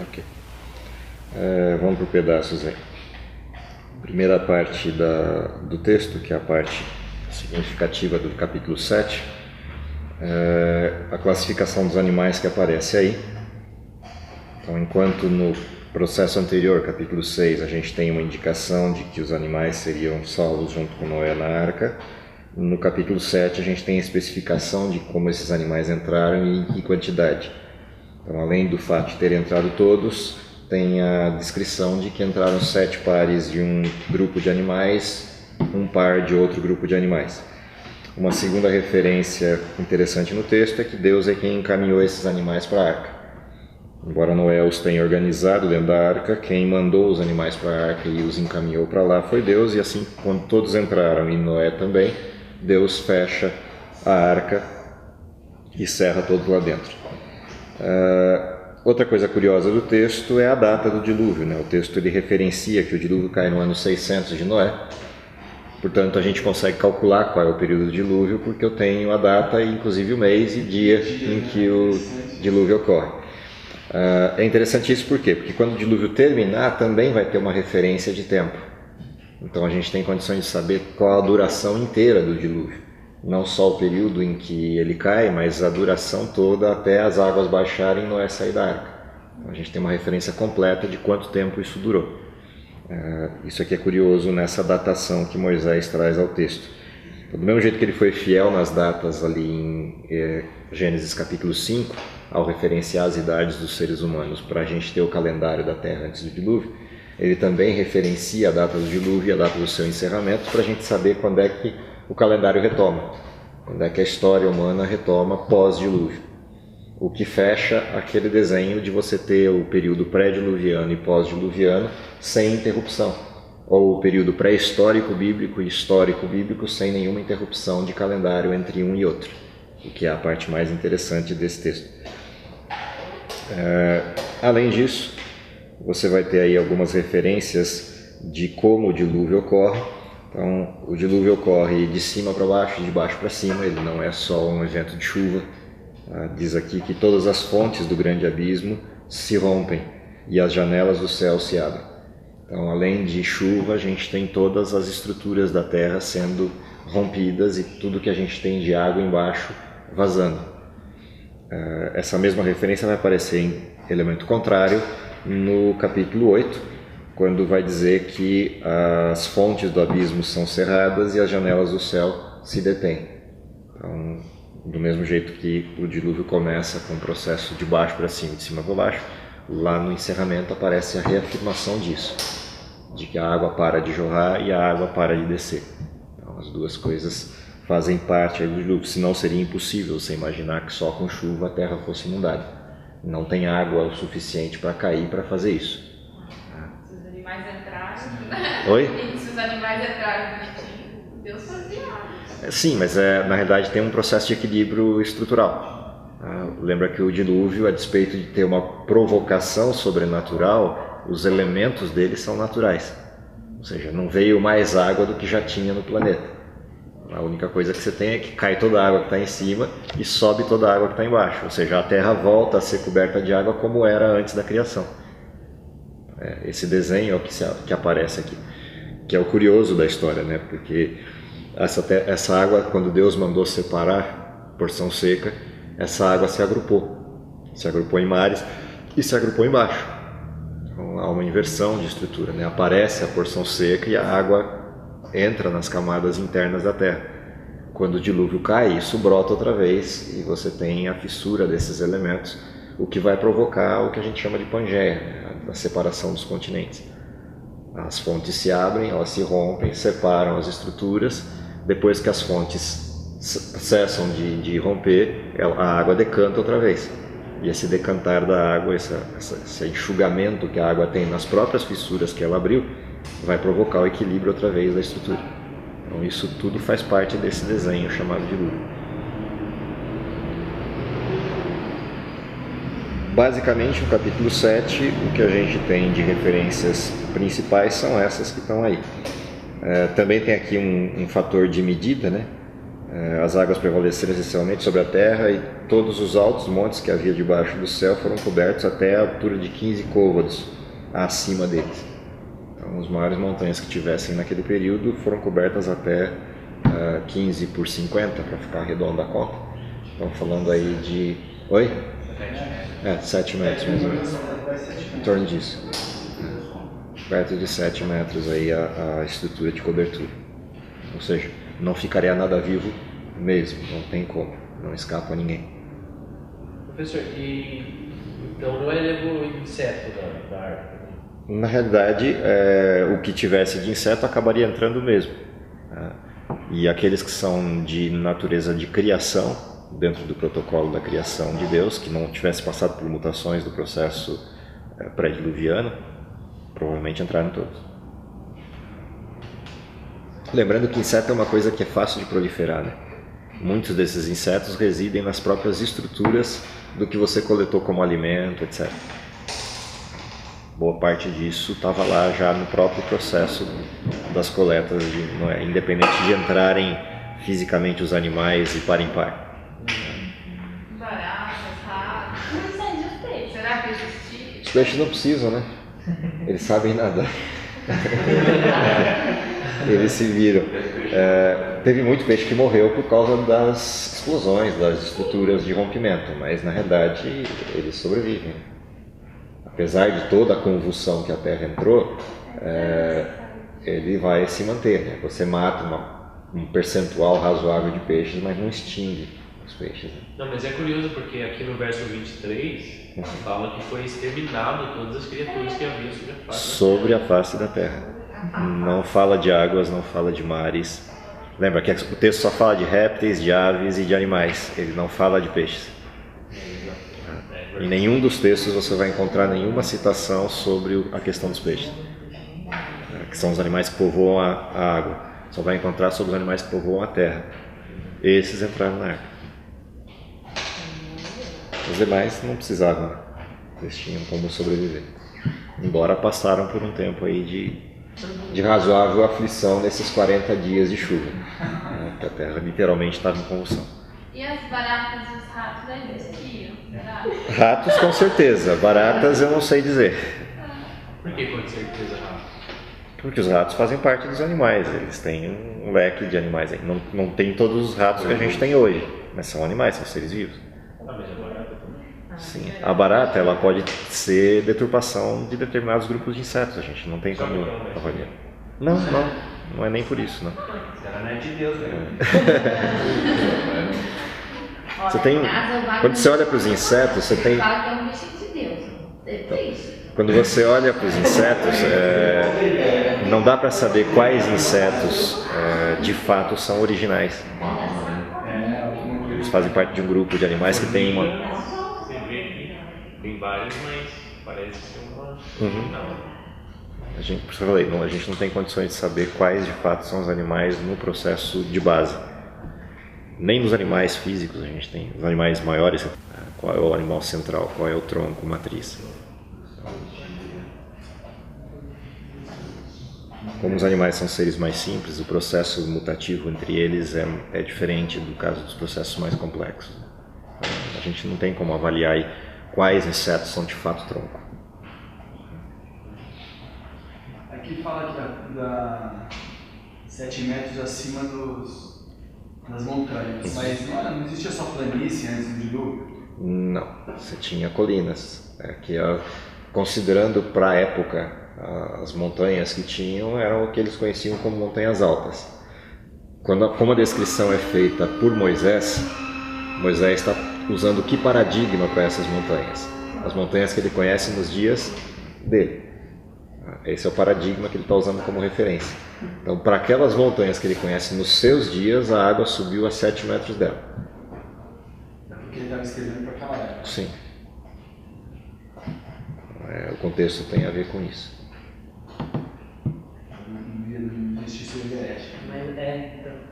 Ok. Vamos por pedaços aí. Primeira parte do texto, que é a parte significativa do capítulo 7, a classificação dos animais que aparece aí. Então, enquanto no processo anterior, capítulo 6, a gente tem uma indicação de que os animais seriam salvos junto com Noé na arca, no capítulo 7 a gente tem a especificação de como esses animais entraram e em que quantidade. Então, além do fato de terem entrado todos, tem a descrição de que entraram 7 pares de um grupo de animais, um par de outro grupo de animais. Uma segunda referência interessante no texto é que Deus é quem encaminhou esses animais para a arca. Embora Noé os tenha organizado dentro da arca, quem mandou os animais para a arca e os encaminhou para lá foi Deus, e assim, quando todos entraram, e Noé também, Deus fecha a arca e cerra todos lá dentro. Outra coisa curiosa do texto é a data do dilúvio, né? O texto ele referencia que o dilúvio cai no ano 600 de Noé. Portanto, a gente consegue calcular qual é o período do dilúvio, porque eu tenho a data e inclusive o mês e dia em que o dilúvio ocorre. É interessante isso por quê? Porque quando o dilúvio terminar, também vai ter uma referência de tempo. Então a gente tem condições de saber qual a duração inteira do dilúvio. Não só o período em que ele cai, mas a duração toda até as águas baixarem e Noé sair da arca. Então, a gente tem uma referência completa de quanto tempo isso durou. Isso aqui é curioso nessa datação que Moisés traz ao texto. Então, do mesmo jeito que ele foi fiel nas datas ali em Gênesis capítulo 5, ao referenciar as idades dos seres humanos para a gente ter o calendário da Terra antes do dilúvio, ele também referencia a data do dilúvio e a data do seu encerramento para a gente saber quando é que o calendário retoma, quando é que a história humana retoma pós-dilúvio. O que fecha aquele desenho de você ter o período pré-diluviano e pós-diluviano sem interrupção, ou o período pré-histórico bíblico e histórico bíblico sem nenhuma interrupção de calendário entre um e outro, o que é a parte mais interessante desse texto. Além disso, você vai ter aí algumas referências de como o dilúvio ocorre. Então, o dilúvio ocorre de cima para baixo, de baixo para cima, ele não é só um evento de chuva. Diz aqui que todas as fontes do grande abismo se rompem e as janelas do céu se abrem. Então, além de chuva, a gente tem todas as estruturas da terra sendo rompidas e tudo que a gente tem de água embaixo vazando. Essa mesma referência vai aparecer em elemento contrário no capítulo 8, quando vai dizer que as fontes do abismo são cerradas e as janelas do céu se detêm. Então, do mesmo jeito que o dilúvio começa com o processo de baixo para cima e de cima para baixo, lá no encerramento aparece a reafirmação disso, de que a água para de jorrar e a água para de descer. Então, as duas coisas fazem parte do dilúvio, senão seria impossível você imaginar que só com chuva a terra fosse inundada. Não tem água o suficiente para cair para fazer isso. Se os animais entraram... Oi? Se os animais entraram bonitinho, Deus fazia água. Sim, mas na realidade tem um processo de equilíbrio estrutural. Lembra que o dilúvio, a despeito de ter uma provocação sobrenatural, os elementos dele são naturais. Ou seja, não veio mais água do que já tinha no planeta. A única coisa que você tem é que cai toda a água que está em cima e sobe toda a água que está embaixo. Ou seja, a terra volta a ser coberta de água como era antes da criação. Esse desenho é o que aparece aqui, que é o curioso da história, né? Porque essa água, quando Deus mandou separar a porção seca, essa água se agrupou em mares e se agrupou embaixo. Então, há uma inversão de estrutura, né? Aparece a porção seca e a água entra nas camadas internas da terra. Quando o dilúvio cai, isso brota outra vez e você tem a fissura desses elementos, o que vai provocar o que a gente chama de Pangeia, né? A separação dos continentes. As fontes se abrem, elas se rompem, separam as estruturas. Depois que as fontes cessam de romper, a água decanta outra vez. E esse decantar da água, esse enxugamento que a água tem nas próprias fissuras que ela abriu, vai provocar o equilíbrio outra vez da estrutura. Então isso tudo faz parte desse desenho chamado dilúvio. Basicamente, no capítulo 7, o que a gente tem de referências principais são essas que estão aí. Também tem aqui um fator de medida, né? As águas prevaleceram essencialmente sobre a terra e todos os altos montes que havia debaixo do céu foram cobertos até a altura de 15 côvados acima deles. Então, as maiores montanhas que tivessem naquele período foram cobertas até 15 por 50, para ficar redonda a conta. Estamos falando aí de... Oi? 7 metros mais ou menos. Em torno disso. Perto de 7 metros aí a estrutura de cobertura. Ou seja, não ficaria nada vivo mesmo, não tem como, não escapa a ninguém. Professor, então não levou inseto da árvore? Na realidade, o que tivesse de inseto acabaria entrando mesmo. E aqueles que são de natureza de criação, dentro do protocolo da criação de Deus, que não tivesse passado por mutações do processo pré-diluviano, provavelmente entraram todos. Lembrando que inseto é uma coisa que é fácil de proliferar, né? Muitos desses insetos residem nas próprias estruturas do que você coletou como alimento, etc. Boa parte disso estava lá já no próprio processo das coletas, independente de entrarem fisicamente os animais e par em par. Baratas, ratos. Será que existia? Os peixes não precisam, né? Eles sabem nadar. Eles se viram. Teve muito peixe que morreu por causa das explosões, das estruturas de rompimento, mas na realidade eles sobrevivem. Apesar de toda a convulsão que a Terra entrou, ele vai se manter, né? Você mata um percentual razoável de peixes, mas não extingue os peixes. Né? Não, mas é curioso porque aqui no verso 23 fala que foi exterminado todas as criaturas que havia sobre a face da terra. Não fala de águas, não fala de mares. Lembra que o texto só fala de répteis, de aves e de animais. Ele não fala de peixes. Em nenhum dos textos você vai encontrar nenhuma citação sobre a questão dos peixes, que são os animais que povoam a água. Só vai encontrar sobre os animais que povoam a terra. Esses entraram na arca. Os demais não precisavam, né? Eles tinham como sobreviver. Embora passaram por um tempo aí de razoável aflição nesses 40 dias de chuva, né? Que a terra literalmente estava em convulsão. E as baratas e os ratos ainda existiam? Será? Ratos com certeza, baratas eu não sei dizer. Por que com certeza ratos? Porque os ratos fazem parte dos animais, eles têm um leque de animais. Não tem todos os ratos que a gente tem hoje, mas são animais, são seres vivos. Mas a barata também? Sim, a barata ela pode ser deturpação de determinados grupos de insetos, a gente não tem como avaliar. Não é nem por isso, não. Ela não é de Deus, né? Você tem, quando você olha para os insetos, você tem... Fala que é um bicho de Deus. É triste. Quando você olha para os insetos, não dá para saber quais insetos de fato são originais. Eles fazem parte de um grupo de animais que tem uma... Você vê aqui, tem vários, mas parece ser uma... A gente, por isso que eu falei, a gente não tem condições de saber quais de fato são os animais no processo de base. Nem nos animais físicos a gente tem. Os animais maiores, qual é o animal central, qual é o tronco, matriz. Como os animais são seres mais simples, o processo mutativo entre eles é diferente do caso dos processos mais complexos. Então, a gente não tem como avaliar aí quais insetos são de fato tronco. Aqui fala que dá 7 metros acima das montanhas, mas não existia só planície antes do dilúvio? Não, você tinha colinas, que considerando para a época as montanhas que tinham eram o que eles conheciam como montanhas altas. Como a descrição é feita por Moisés está usando que paradigma para essas montanhas? As montanhas que ele conhece nos dias dele. Esse é o paradigma que ele está usando como referência. Então, para aquelas montanhas que ele conhece nos seus dias, a água subiu a 7 metros dela. É porque ele estava escrevendo para aquela época. Sim. O contexto tem a ver com isso. Não existisse o Everest.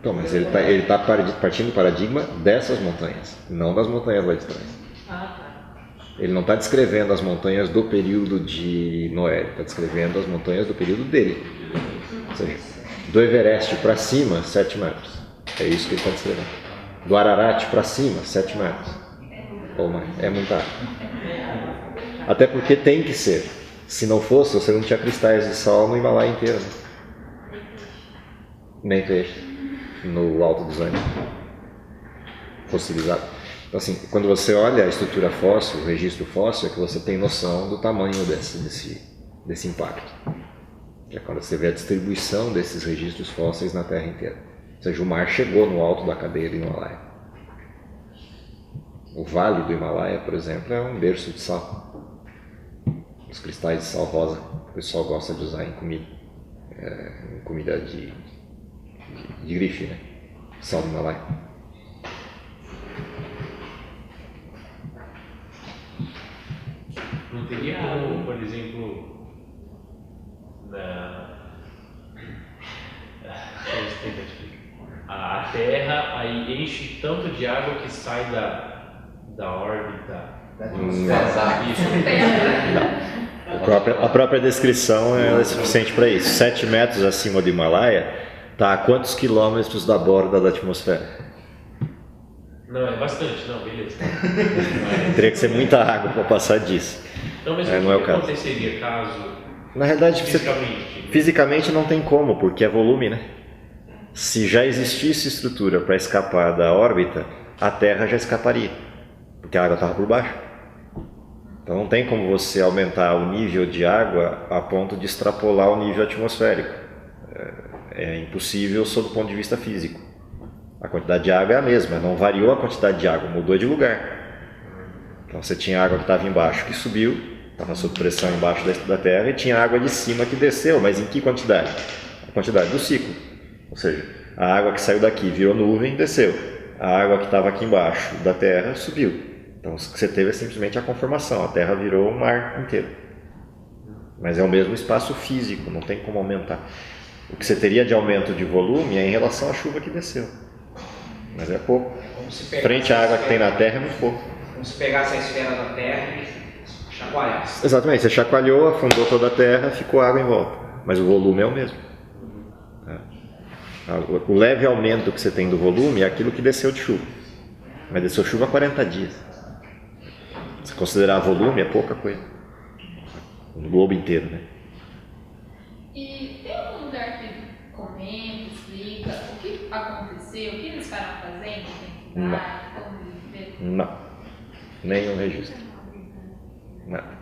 Então, mas ele está partindo do paradigma dessas montanhas, não das montanhas lá de trás. Ele não está descrevendo as montanhas do período de Noé, ele está descrevendo as montanhas do período dele. Ou seja, do Everest para cima, 7 metros. É isso que ele está descrevendo. Do Ararat para cima, 7 metros. Ou mais. É muita água. Até porque tem que ser. Se não fosse, você não tinha cristais de sal no Himalaia inteiro. Né? Nem peixe. No Alto dos Andes. Fossilizado. Então, assim, quando você olha a estrutura fóssil, o registro fóssil, é que você tem noção do tamanho desse impacto. Que é quando você vê a distribuição desses registros fósseis na Terra inteira. Ou seja, o mar chegou no alto da cadeia do Himalaia. O Vale do Himalaia, por exemplo, é um berço de sal. Os cristais de sal rosa, o pessoal gosta de usar em comida. Em comida de grife, né? Sal do Himalaia. Não teria como, por exemplo, a Terra aí enche tanto de água que sai da órbita. A própria descrição é suficiente para isso. 7 metros acima do Himalaia está a quantos quilômetros da borda da atmosfera? Não, é bastante, não, beleza. Teria que ser muita água para passar disso. Não, mas não é o caso. Aconteceria caso... Na realidade, fisicamente? Fisicamente não tem como, porque é volume, né? Se já existisse estrutura para escapar da órbita, a Terra já escaparia, porque a água estava por baixo. Então não tem como você aumentar o nível de água a ponto de extrapolar o nível atmosférico. É impossível sob o ponto de vista físico. A quantidade de água é a mesma, não variou a quantidade de água, mudou de lugar. Então você tinha água que estava embaixo que subiu, estava sob pressão embaixo da Terra, e tinha água de cima que desceu, mas em que quantidade? A quantidade do ciclo. Ou seja, a água que saiu daqui virou nuvem, desceu. A água que estava aqui embaixo da Terra subiu. Então o que você teve é simplesmente a conformação, a Terra virou o mar inteiro. Mas é o mesmo espaço físico, não tem como aumentar. O que você teria de aumento de volume é em relação à chuva que desceu. Mas é pouco. Frente à água que tem na Terra é muito pouco. Como se pegasse a esfera da Terra e chacoalhasse. Exatamente, você chacoalhou, afundou toda a Terra, ficou água em volta. Mas o volume é o mesmo. O leve aumento que você tem do volume é aquilo que desceu de chuva. Mas desceu chuva há 40 dias. Se considerar volume, é pouca coisa. No globo inteiro, né? E tem algum lugar que comenta, explica o que aconteceu, o que eles estavam fazendo, como viver? Não. Nenhum registro. Nada.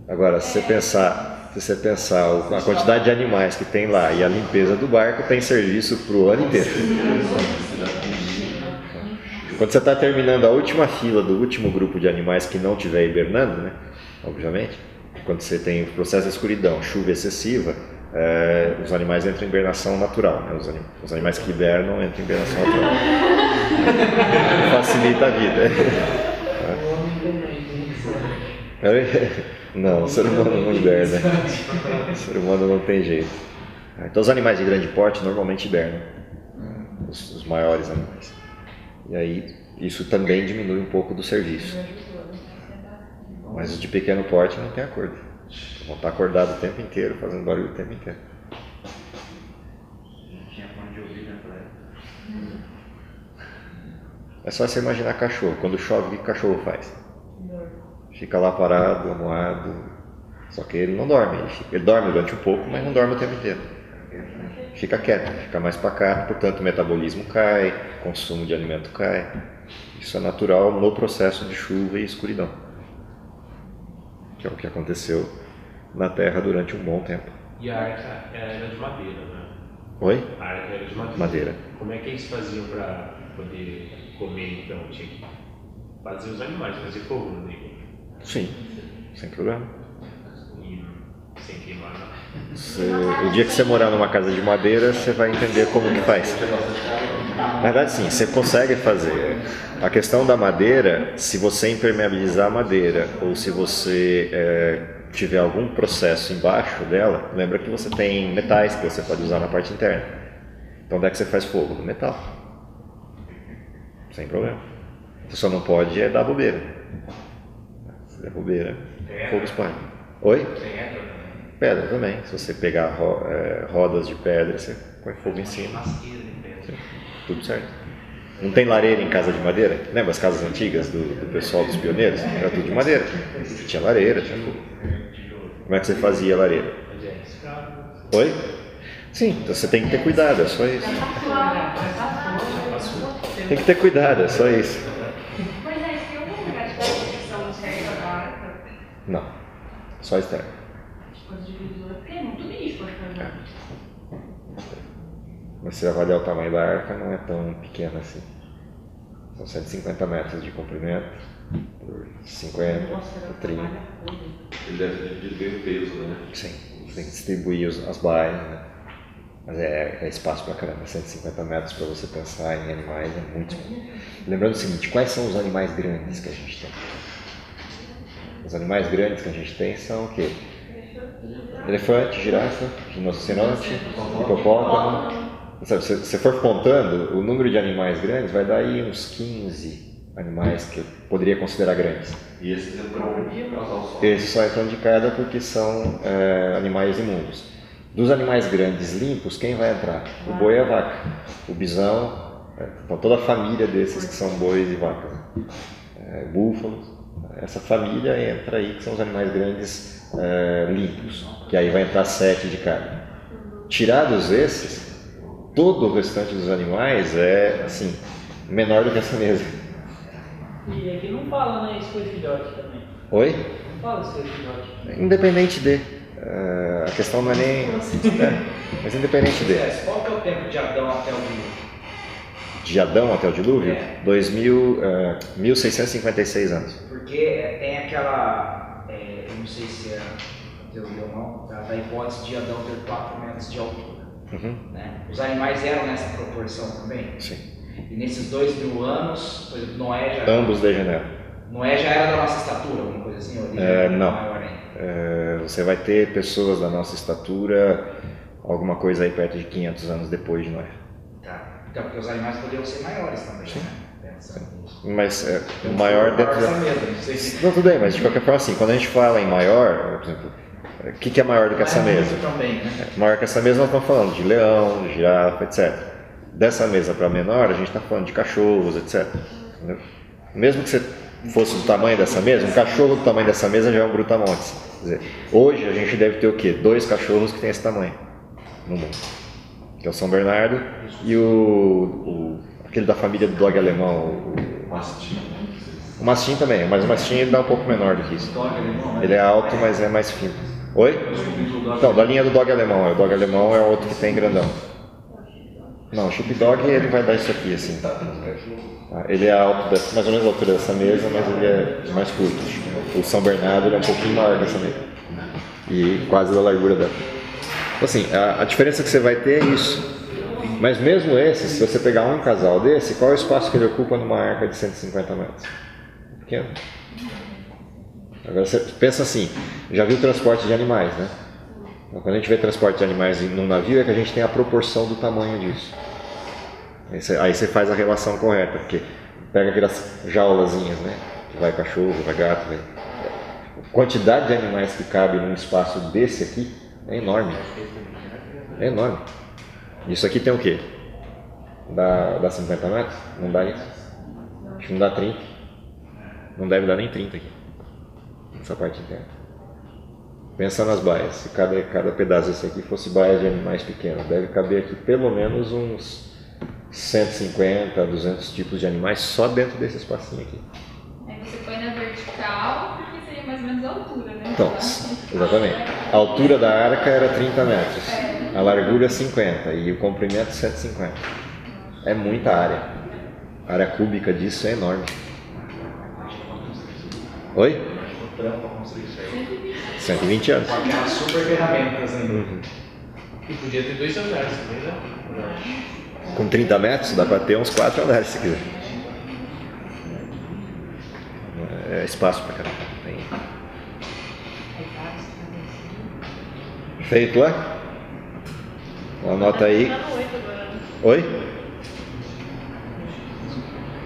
Agora, se você pensar a quantidade de animais que tem lá e a limpeza do barco, tem serviço para o ano inteiro. Quando você está terminando a última fila do último grupo de animais que não estiver hibernando, né? Obviamente, quando você tem o processo de escuridão, chuva excessiva, os animais entram em hibernação natural, né? Os animais que hibernam entram em hibernação natural. Facilita a vida. Não, o ser humano não hiberna. O ser humano não tem jeito. Então os animais de grande porte normalmente hibernam, os maiores animais. E aí isso também diminui um pouco do serviço. Mas os de pequeno porte não tem acordo. Vão estar acordados o tempo inteiro, fazendo barulho o tempo inteiro. É só você imaginar cachorro. Quando chove, o que o cachorro faz? Fica lá parado, amuado. Só que ele não dorme. Ele dorme durante um pouco, mas não dorme o tempo inteiro. Fica quieto, fica mais pacato, portanto o metabolismo cai, o consumo de alimento cai. Isso é natural no processo de chuva e escuridão, que é o que aconteceu na Terra durante um bom tempo. E a arca era de madeira, né? Oi? A arca era de Madeira. Como é que eles faziam para poder comer, então? Tinha que fazer os animais, fazer fogo, né? Sim, sem problema. E sem queimar nada. O dia que você morar numa casa de madeira, você vai entender como que faz. Na verdade, sim, você consegue fazer. A questão da madeira, se você impermeabilizar a madeira ou se você tiver algum processo embaixo dela, lembra que você tem metais que você pode usar na parte interna. Então, onde é que você faz fogo? No metal. Sem problema. Você só não pode dar bobeira. Se der bobeira, fogo espalha. Oi? Pedra também. Se você pegar rodas de pedra, você põe fogo em cima. Tudo certo. Não tem lareira em casa de madeira? Lembra as casas antigas do pessoal dos pioneiros? Era tudo de madeira. Tinha lareira, tinha tudo. Como é que você fazia a lareira? Oi? Sim, então você tem que ter cuidado, é só isso. Tem que ter cuidado, é só isso. Mas aí, tem algum lugar de proteção certa da arca? Não, só externo. Tipo, as divisoras, porque é muito bicho, por exemplo. Mas se avaliar o tamanho da arca, não é tão pequena assim. São 150 metros de comprimento, por 50, por 30. Ele deve ter dividido bem o peso, né? Sim, tem que distribuir as baias, né? Mas é espaço pra caramba, 150 metros para você pensar em animais é muito. Lembrando o seguinte, quais são os animais grandes que a gente tem? Os animais grandes que a gente tem são o quê? Elefante, girafa, rinoceronte, hipopótamo. Sabe, se você for contando, o número de animais grandes vai dar aí uns 15 animais que eu poderia considerar grandes. E esses entram de casal só? Esses só entram de cada porque são animais imundos. Dos animais grandes limpos, quem vai entrar? O boi e a vaca. O bisão, então toda a família desses que são bois e vacas. Búfalos. Essa família entra aí, que são os animais grandes limpos. Que aí vai entrar 7 de cada. Tirados esses, todo o restante dos animais é, assim, menor do que essa mesa. E aqui não fala, né, isso foi filhote também. Oi? Não fala isso foi filhote. Independente de. A questão não é nem. Mas independente de. Qual que é o tempo de Adão até o dilúvio? De Adão até o dilúvio? 1656 anos. Porque tem aquela, eu não sei se é teoria ou não, da hipótese de Adão ter 4 metros de altura. Né? Os animais eram nessa proporção também? Sim. E nesses 2000 anos, por exemplo, Noé já... Ambos degeneram. Noé já era da nossa estatura, alguma coisa assim? Não. Maior ainda. Você vai ter pessoas da nossa estatura, alguma coisa aí perto de 500 anos depois de Noé. Tá. Então, porque os animais poderiam ser maiores também, Sim. né? Mas o maior dentro da... Não, tudo bem, mas de qualquer forma assim, quando a gente fala em maior, por exemplo, o que é maior do que essa mesa? Também, né? Maior que essa mesa nós estamos falando de leão, de girafa, etc. Dessa mesa para menor, a gente está falando de cachorros, etc. Entendeu? Mesmo que você fosse do tamanho dessa mesa, um cachorro do tamanho dessa mesa já é um brutamontes. Quer dizer, hoje a gente deve ter o quê? 2 cachorros que têm esse tamanho no mundo. Que é o São Bernardo e aquele da família do dog alemão, o mastim também, mas o mastim ele dá um pouco menor do que isso. Ele é alto, mas é mais fino. Oi? Então, da linha do dog alemão. O dog alemão é outro que tem grandão. Não, o sheepdog ele vai dar isso aqui assim. Ele é alto, mais ou menos a altura dessa mesa, mas ele é mais curto. O São Bernardo ele é um pouquinho maior que essa mesa. E quase da largura dela. Então, assim, a diferença que você vai ter é isso. Mas mesmo esse, se você pegar um casal desse, qual é o espaço que ele ocupa numa arca de 150 metros? Pequeno. Agora você pensa assim, já viu transporte de animais, né? Então, quando a gente vê transporte de animais num navio é que a gente tem a proporção do tamanho disso. Aí você faz a relação correta, porque pega aquelas jaulazinhas, né? Que vai cachorro, vai gato, vai... A quantidade de animais que cabe num espaço desse aqui é enorme. É enorme. Isso aqui tem o quê? Dá 50 metros? Não dá isso? Acho que não dá 30. Não deve dar nem 30 aqui. Essa parte interna. Pensa nas baias. Se cada pedaço desse aqui fosse baia de animais pequenos, deve caber aqui pelo menos uns 150, 200 tipos de animais só dentro desse espacinho aqui. Aí você põe na vertical, porque seria mais ou menos a altura, né? Então, exatamente. A altura da arca era 30 metros, a largura 50 e o comprimento 150. É muita área. A área cúbica disso é enorme. Oi? 120 anos. Com aquelas super ferramentas ainda. E podia ter 2 andares também, né? Com 30 metros dá para ter uns 4 andares se quiser. É espaço pra caramba. Tem... Feito lá? Anota aí. Oi?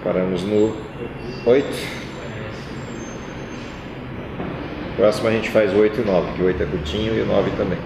Paramos no 8. Próximo a gente faz o 8 e o 9, que o 8 é curtinho e o 9 também.